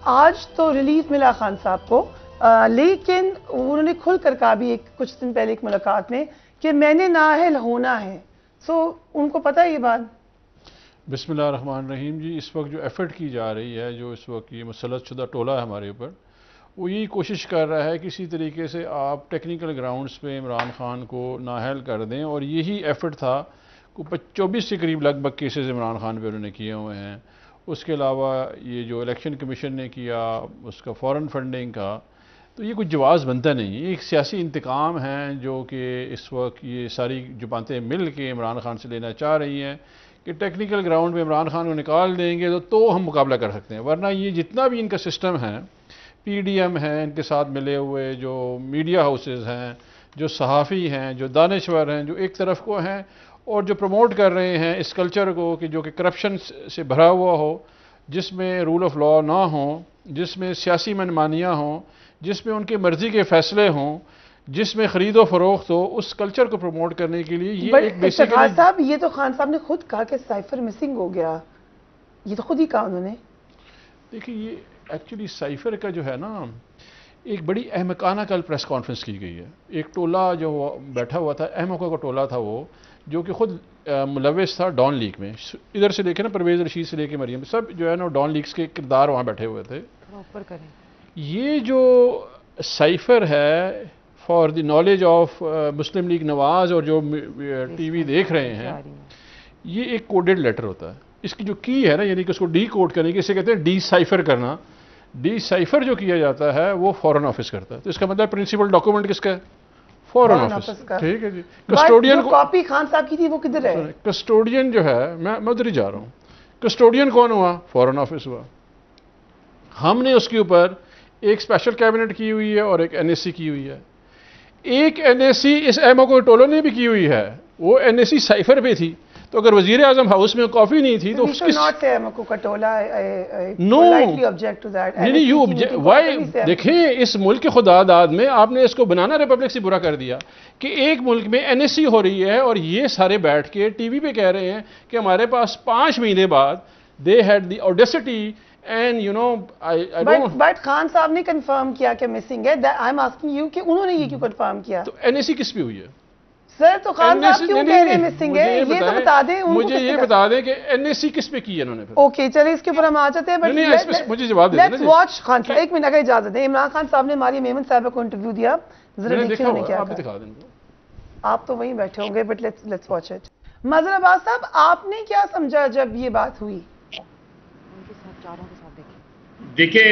آج تو ریلیف ملا خان صاحب کو، لیکن انہوں نے کھل کر کہا بھی کچھ دن پہلے ایک ملاقات میں کہ میں نے نااہل ہونا ہے. سو ان کو پتہ ہے یہ بات؟ بسم اللہ الرحمن الرحیم. جی اس وقت جو ایفرٹ کی جا رہی ہے، جو اس وقت یہ مسلط شدہ ٹولہ ہے ہمارے اوپر، وہ یہی کوشش کر رہا ہے کسی طریقے سے آپ ٹیکنیکل گراؤنڈز پہ عمران خان کو نااہل کر دیں، اور یہی ایفرٹ تھا. 24 کے قریب لگ بھگ کیسز عمران خان پہ انہوں نے کیے ہوئے ہیں. اس کے علاوہ یہ جو الیکشن کمیشن نے کیا اس کا فورن فنڈنگ کا، تو یہ کچھ جواز بنتا نہیں. یہ ایک سیاسی انتقام ہے جو کہ اس وقت یہ ساری جماعتیں مل کے عمران خان سے لینا چاہ رہی ہیں کہ ٹیکنیکل گراؤنڈ پہ عمران خان کو نکال دیں گے تو ہم مقابلہ کر سکتے ہیں. ورنہ یہ جتنا بھی ان کا سسٹم ہے، پی ڈی ایم ہیں، ان کے ساتھ ملے ہوئے جو میڈیا ہاؤسز ہیں، جو صحافی ہیں، جو دانشور ہیں، جو ایک طرف کو ہیں اور جو پروموٹ کر رہے ہیں اس کلچر کو کہ جو کہ کرپشن سے بھرا ہوا ہو، جس میں رول آف لا نہ ہو، جس میں سیاسی منمانیاں ہوں، جس میں ان کی مرضی کے فیصلے ہوں، جس میں خرید و فروخت ہو، اس کلچر کو پروموٹ کرنے کے لیے یہ ایک بیسیکلی صاحب یہ تو خان صاحب نے خود کہا کہ سائفر مسنگ ہو گیا. یہ تو خود ہی کہا انہوں نے. دیکھیے یہ ایکچولی سائفر کا جو ہے نا، ایک بڑی احمقانہ کل پریس کانفرنس کی گئی ہے. ایک ٹولہ جو بیٹھا ہوا تھا، احمقوں کا ٹولہ تھا وہ، جو کہ خود ملوث تھا ڈان لیگ میں. ادھر سے لے کے نا پرویز رشید سے لے کے مریم، سب جو ہے نا ڈان لیگز کے کردار وہاں بیٹھے ہوئے تھے. یہ جو سائفر ہے for the knowledge of Muslim League Nawaz اور جو ٹی وی دیکھ رہے ہیں، یہ ایک کوڈڈ لیٹر ہوتا ہے. اس کی جو کی ہے نا، یعنی کہ اس کو ڈی کوڈ کرنے کی، اسے کہتے ہیں ڈی سائفر کرنا. ڈی سائفر جو کیا جاتا ہے وہ فورن آفس کرتا ہے. تو اس کا مطلب پرنسپل ڈاکومنٹ کس کا ہے؟ Foreign office. ٹھیک ہے جی. کسٹوڈین کو کاپی خان صاحب کی تھی وہ کدھر ہے؟ کسٹوڈین جو ہے، میں ادھر ہی جا رہا ہوں. کسٹوڈین کون ہوا؟ فورن آفس ہوا. ہم نے اس کے اوپر ایک اسپیشل کیبنٹ کی ہوئی ہے اور ایک این ایس سی کی ہوئی ہے. ایک این ایس سی اس ایمو کو ٹولو نے بھی کی ہوئی ہے، وہ این ایس سی سائفر پہ تھی. تو اگر وزیر اعظم ہاؤس میں کافی نہیں تھی تو دیکھیں اس ملک کے خدا داد میں آپ نے اس کو بنانا ریپبلک سے برا کر دیا کہ ایک ملک میں این ایس سی ہو رہی ہے اور یہ سارے بیٹھ کے ٹی وی پہ کہہ رہے ہیں کہ ہمارے پاس 5 مہینے بعد they had the audacity and you know but Khan صاحب نے کنفرم کیا کہ مسنگ ہے. آئی ایم آسکنگ یو کہ انہوں نے یہ کیوں کنفرم کیا؟ تو این ایس سی کس پہ ہوئی ہے سر؟ تو خان صاحب کیوں کہہ رہے ہیں مسنگ ہے؟ یہ تو بتا دیں مجھے. یہ بتا دیں کہ این ایس سی کس پہ کی ہے انہوں نے. اوکے چلے اس کے اوپر ہم آ جاتے ہیں. مجھے جواب دے دیں. لیٹس واچ خان صاحب. ایک منٹ اگر اجازت دیں. عمران خان صاحب نے ماریہ میمن صاحبہ کو انٹرویو دیا، ذرا دیکھیں انہوں نے کیا کہا. آپ تو وہیں بیٹھے ہوں گے بٹ لیٹس واچ اٹ. مظہر عباس صاحب آپ نے کیا سمجھا جب یہ بات ہوئی؟ دیکھیں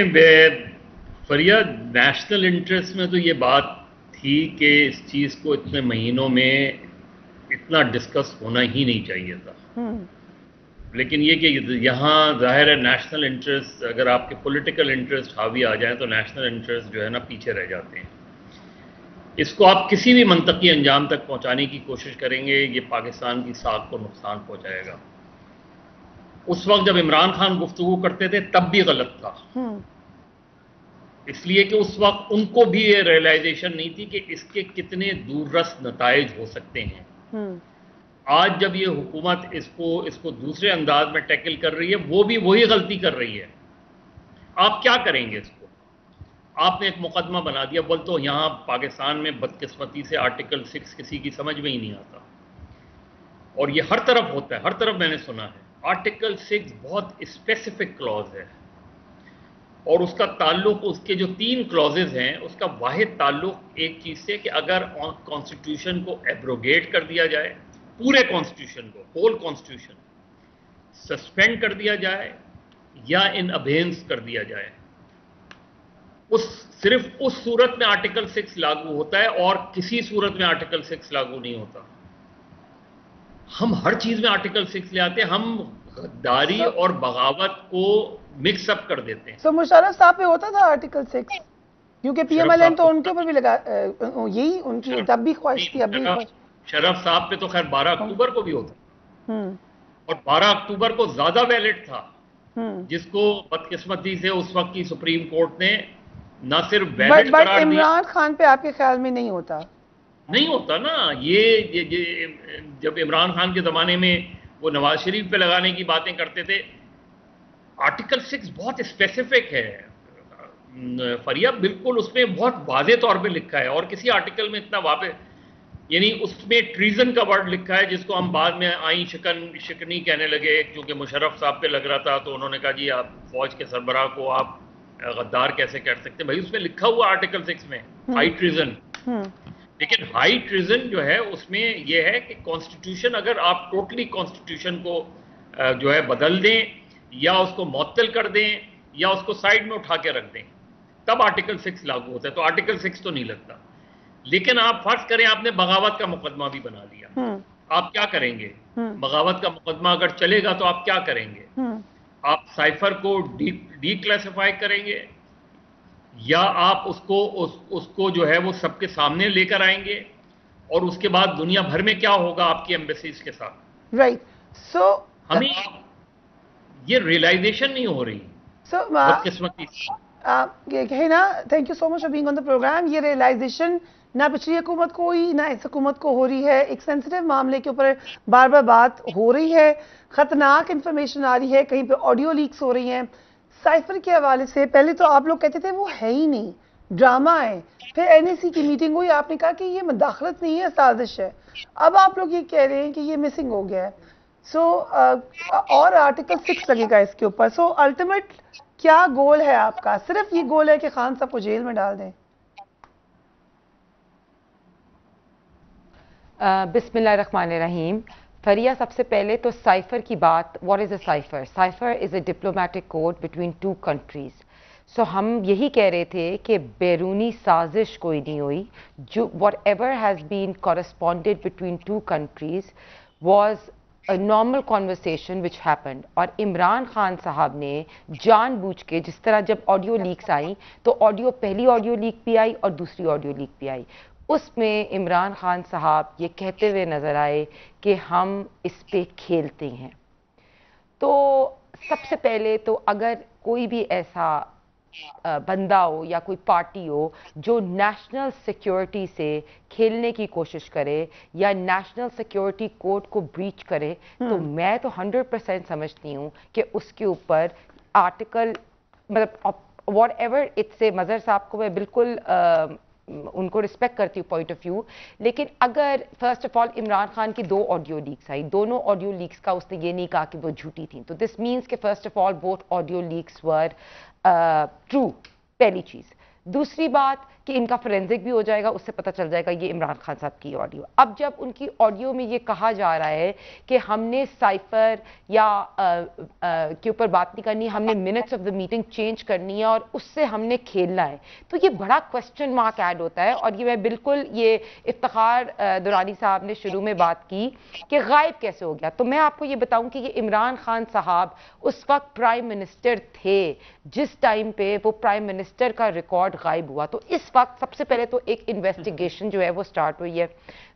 فریاد، نیشنل انٹرسٹ میں تو یہ بات تھی کہ اس چیز کو اتنے مہینوں میں اتنا ڈسکس ہونا ہی نہیں چاہیے تھا. لیکن یہ کہ یہاں ظاہر ہے نیشنل انٹرسٹ، اگر آپ کے پولیٹیکل انٹرسٹ حاوی آ جائیں تو نیشنل انٹرسٹ جو ہے نا پیچھے رہ جاتے ہیں. اس کو آپ کسی بھی منطقی انجام تک پہنچانے کی کوشش کریں گے، یہ پاکستان کی ساکھ کو نقصان پہنچائے گا. اس وقت جب عمران خان گفتگو کرتے تھے تب بھی غلط تھا، اس لیے کہ اس وقت ان کو بھی یہ ریئلائزیشن نہیں تھی کہ اس کے کتنے دور رس نتائج ہو سکتے ہیں. آج جب یہ حکومت اس کو دوسرے انداز میں ٹیکل کر رہی ہے، وہ بھی وہی غلطی کر رہی ہے. آپ کیا کریں گے اس کو؟ آپ نے ایک مقدمہ بنا دیا. بول تو یہاں پاکستان میں بدقسمتی سے آرٹیکل 6 کسی کی سمجھ میں ہی نہیں آتا، اور یہ ہر طرف ہوتا ہے، ہر طرف میں نے سنا ہے. آرٹیکل 6 بہت اسپیسیفک کلوز ہے، اور اس کا تعلق، اس کے جو 3 کلوزز ہیں، اس کا واحد تعلق ایک چیز سے کہ اگر کانسٹیٹیوشن کو ایبروگیٹ کر دیا جائے، پورے کانسٹیٹیوشن کو، ہول کانسٹیٹیوشن سسپینڈ کر دیا جائے یا ان ابینس کر دیا جائے، صرف اس صورت میں آرٹیکل 6 لاگو ہوتا ہے اور کسی صورت میں آرٹیکل 6 لاگو نہیں ہوتا. ہم ہر چیز میں آرٹیکل 6 لے آتے ہیں، ہم غداری اور بغاوت کو مکس اپ کر دیتے ہیں. سو مشرف صاحب پہ ہوتا تھا آرٹیکل 6 کیونکہ پی ایم ایل این تو ان کے اوپر بھی لگا، یہی ان کی تب بھی خواہش تھی. اب بھی شرف صاحب پہ تو خیر 12 اکتوبر کو بھی ہوتا، اور 12 اکتوبر کو زیادہ ویلڈ تھا، جس کو بدقسمتی سے اس وقت کی سپریم کورٹ نے نہ صرف ویلڈ قرار دیا. عمران خان پہ آپ کے خیال میں نہیں ہوتا؟ نہیں ہوتا نا. یہ جب عمران خان کے زمانے میں وہ نواز شریف پہ لگانے کی باتیں کرتے تھے، آرٹیکل 6 بہت اسپیسیفک ہے. فریہ بالکل اس میں بہت واضح طور پہ لکھا ہے، اور کسی آرٹیکل میں اتنا واضح، یعنی اس میں ٹریزن کا ورڈ لکھا ہے جس کو ہم بعد میں آئیں شکنی کہنے لگے، کیونکہ مشرف صاحب پہ لگ رہا تھا تو انہوں نے کہا جی آپ فوج کے سربراہ کو آپ غدار کیسے کہہ سکتے ہیں؟ بھائی اس میں لکھا ہوا آرٹیکل 6 میں ہائی ٹریزن. لیکن ہائی ٹریزن جو ہے اس میں یہ ہے کہ کانسٹیٹیوشن، اگر آپ ٹوٹلی کانسٹیٹیوشن کو جو ہے بدل دیں یا اس کو معطل کر دیں یا اس کو سائڈ میں اٹھا کے رکھ دیں، تب آرٹیکل 6 لاگو ہوتا ہے. تو آرٹیکل 6 تو نہیں لگتا. لیکن آپ فرض کریں آپ نے بغاوت کا مقدمہ بھی بنا لیا، آپ کیا کریں گے؟ بغاوت کا مقدمہ اگر چلے گا تو آپ کیا کریں گے؟ آپ سائفر کو ڈی کلاسیفائی کریں گے یا آپ اس کو جو ہے وہ سب کے سامنے لے کر آئیں گے، اور اس کے بعد دنیا بھر میں کیا ہوگا آپ کی ایمبیسیز کے ساتھ؟ رائٹ. سو ہمیں یہ ریئلائزیشن نہیں ہو رہی بدقسمتی سے نا. Thank you so much for being on the programme. یہ ریئلائزیشن نہ پچھلی حکومت کو ہوئی نہ اس حکومت کو ہو رہی ہے. ایک سینسٹیو معاملے کے اوپر بار بار بات ہو رہی ہے، خطرناک انفارمیشن آ رہی ہے، کہیں پہ آڈیو لیکس ہو رہی ہیں. سائفر کے حوالے سے پہلے تو آپ لوگ کہتے تھے وہ ہے ہی نہیں، ڈرامہ ہے. پھر این ایس سی کی میٹنگ ہوئی، آپ نے کہا کہ یہ مداخلت نہیں ہے، سازش ہے. اب آپ لوگ یہ کہہ رہے ہیں کہ یہ مسنگ ہو گیا ہے. سو اور آرٹیکل 6 لگے گا اس کے اوپر. سو الٹیمیٹ کیا گول ہے آپ کا؟ صرف یہ گول ہے کہ خان صاحب کو جیل میں ڈال دیں؟ بسم اللہ الرحمن الرحیم. فریہ، سب سے پہلے تو سائفر کی بات. What is a cipher? Cipher is a diplomatic code between two countries. So ہم یہی کہہ رہے تھے کہ بیرونی سازش کوئی نہیں ہوئی. جو what ever has been کورسپونڈیڈ between two countries was a normal conversation which happened. اور عمران خان صاحب نے جان بوجھ کے، جس طرح جب آڈیو لیکس آئیں تو پہلی آڈیو لیک بھی آئی اور دوسری آڈیو لیک بھی آئی، اس میں عمران خان صاحب یہ کہتے ہوئے نظر آئے کہ ہم اس پہ کھیلتے ہیں. تو سب سے پہلے تو اگر کوئی بھی ایسا بندہ ہو یا کوئی پارٹی ہو جو نیشنل سیکیورٹی سے کھیلنے کی کوشش کرے یا نیشنل سیکیورٹی کوڈ کو بریچ کرے، تو میں تو 100% سمجھتی ہوں کہ اس کے اوپر آرٹیکل، مطلب واٹ ایور اٹ سے، مظہر صاحب کو میں بالکل ان کو رسپیکٹ کرتی ہوں پوائنٹ آف ویو. لیکن اگر first of all Imran Khan کی 2 آڈیو لیکس آئی، دونوں آڈیو لیکس کا اس نے یہ نہیں کہا کہ وہ جھوٹی تھیں، تو دس مینس کہ first of all both audio leaks were true. پہلی چیز. دوسری بات کہ ان کا فورینزک بھی ہو جائے گا، اس سے پتہ چل جائے گا یہ عمران خان صاحب کی آڈیو. اب جب ان کی آڈیو میں یہ کہا جا رہا ہے کہ ہم نے سائفر یا کے اوپر بات نہیں کرنی، ہم نے minutes of the meeting change کرنی ہے اور اس سے ہم نے کھیلنا ہے، تو یہ بڑا کوسچن مارک ایڈ ہوتا ہے. اور یہ میں بالکل، یہ افتخار درانی صاحب نے شروع میں بات کی کہ غائب کیسے ہو گیا، تو میں آپ کو یہ بتاؤں کہ یہ عمران خان صاحب اس وقت پرائم منسٹر تھے جس ٹائم پہ وہ پرائم منسٹر کا ریکارڈ غائب ہوا. تو اس وقت سب سے پہلے تو ایک انویسٹیگیشن جو ہے وہ سٹارٹ ہوئی ہے.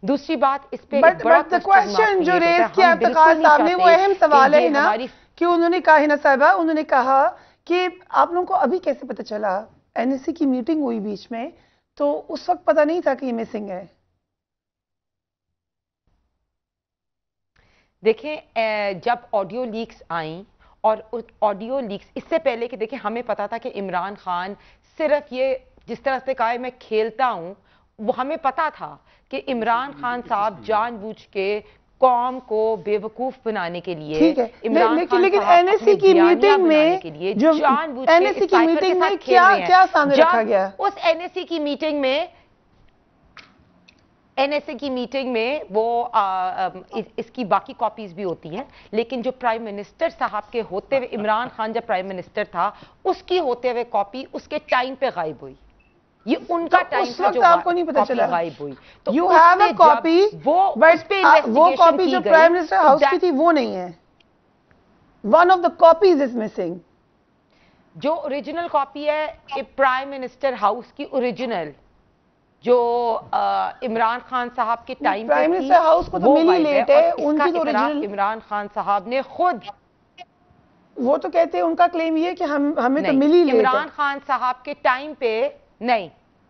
دوسری بات اس پہ بڑا کوسچن جو ریز کیا افتخار صاحب نے، وہ اہم سوال ہے نا کہ انہوں نے کہا، ہنا صاحبہ انہوں نے کہا کہ آپ لوگوں کو ابھی کیسے پتہ چلا؟ این ایس سی کی میٹنگ ہوئی بیچ میں، تو اس وقت پتہ نہیں تھا کہ یہ مسنگ ہے. دیکھیں، جب آڈیو لیکس آئیں، اور آڈیو لیکس اس سے پہلے کہ دیکھیں ہمیں پتا تھا کہ عمران خان صرف یہ جس طرح سے کہا ہے میں کھیلتا ہوں، وہ ہمیں پتا تھا کہ عمران خان صاحب جان بوجھ کے قوم کو بے وقوف بنانے کے لیے، لیکن این ایس سی کی میٹنگ میں جو این ایس سی کی میٹنگ میں کیا سامنے رکھا گیا؟ اس این ایس سی کی میٹنگ میں این ایس اے کی میٹنگ میں وہ اس کی باقی کاپیز بھی ہوتی ہیں، لیکن جو پرائم منسٹر صاحب کے ہوتے ہوئے، عمران خان جب پرائم منسٹر تھا، اس کی ہوتے ہوئے کاپی اس کے ٹائم پہ غائب ہوئی. یہ ان کا ٹائم تھا جو آپ کو نہیں پتا چلا غائب ہوئی. تو یو ہیو اے کاپی، وہ کاپی جو پرائم منسٹر ہاؤس کی تھی وہ نہیں ہے. One of the copies is missing. جو اوریجنل کاپی ہے پرائم منسٹر ہاؤس کی، اوریجنل جو عمران خان صاحب کے ٹائم پرائم منسٹر ہاؤس کو تو ملی لیٹ ہے، ان کی تو اوریجنل عمران خان صاحب نے خود، وہ تو کہتے ہیں ان کا کلیم یہ کہ ہمیں تو ملی لیٹ ہے. عمران خان صاحب کے ٹائم پہ نہیں،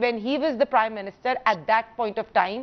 when he was the prime minister at that point of time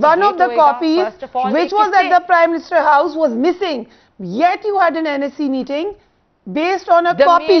one of the copies which was at the prime minister house was missing, yet you had an NSC meeting based on a copy।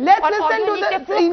Let's listen to the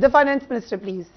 the finance minister please।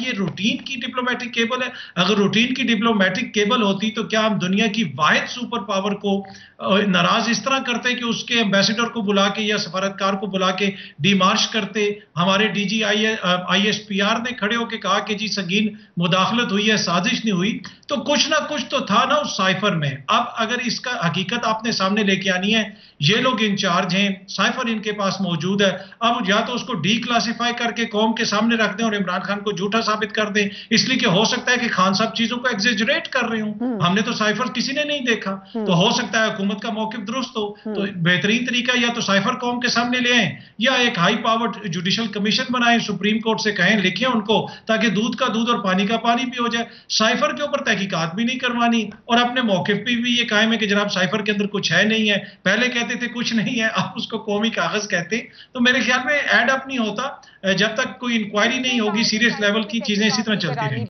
یہ routine کی diplomatic cable ہے؟ اگر routine کی diplomatic cable ہوتی تو کیا ہم دنیا کی واحد سپر پاور کو ناراض اس طرح کرتے کہ اس کے ایمبیسڈر کو بلا کے یا سفارتکار کو بلا کے ڈی مارش کرتے؟ ہمارے D G I S P R نے کھڑے ہو کے کہا کہ جی سنگین مداخلت ہوئی ہے، سازش نہیں ہوئی. تو کچھ نہ کچھ تو تھا نا اس سائفر میں. اب اگر اس کا حقیقت آپ نے سامنے لے کے آنی ہے، یہ لوگ انچارج ہیں، سائفر ان کے پاس موجود ہے. اب یا تو اس کو ڈی کلاسیفائی کر کے قوم کے سامنے رکھ دیں اور عمران خان کو جھوٹا ثابت کر دیں، اس لیے کہ ہو سکتا ہے کہ خان صاحب چیزوں کو ایگزیجریٹ کر رہے ہوں. ہم نے تو سائفر کسی نے نہیں دیکھا، تو ہو سکتا ہے حکومت کا موقف درست ہو. تو بہترین طریقہ یا تو سائفر قوم کے سامنے لے آئیں یا ایک ہائی پاورڈ جوڈیشل کمیشن بنائیں، سپریم کورٹ سے کہیں، لکھیں ان کو، تاکہ دودھ کا دودھ اور پانی کا پانی بھی ہو جائے. سائفر کے اوپر تحقیقات بھی نہیں کروانی اور اپنے موقف پہ بھی یہ قائم ہے کہ جناب سائفر کے اندر کچھ ہے نہیں ہے. پہلے کہتے تھے کچھ نہیں ہے، آپ اس کو قومی کاغذ کہتے. تو میرے خیال میں ایڈ اپ نہیں ہوتا جب تک کوئی انکوائری نہیں ہوگی سیریس لیول کی، چیزیں اسی طرح چلتی رہیں.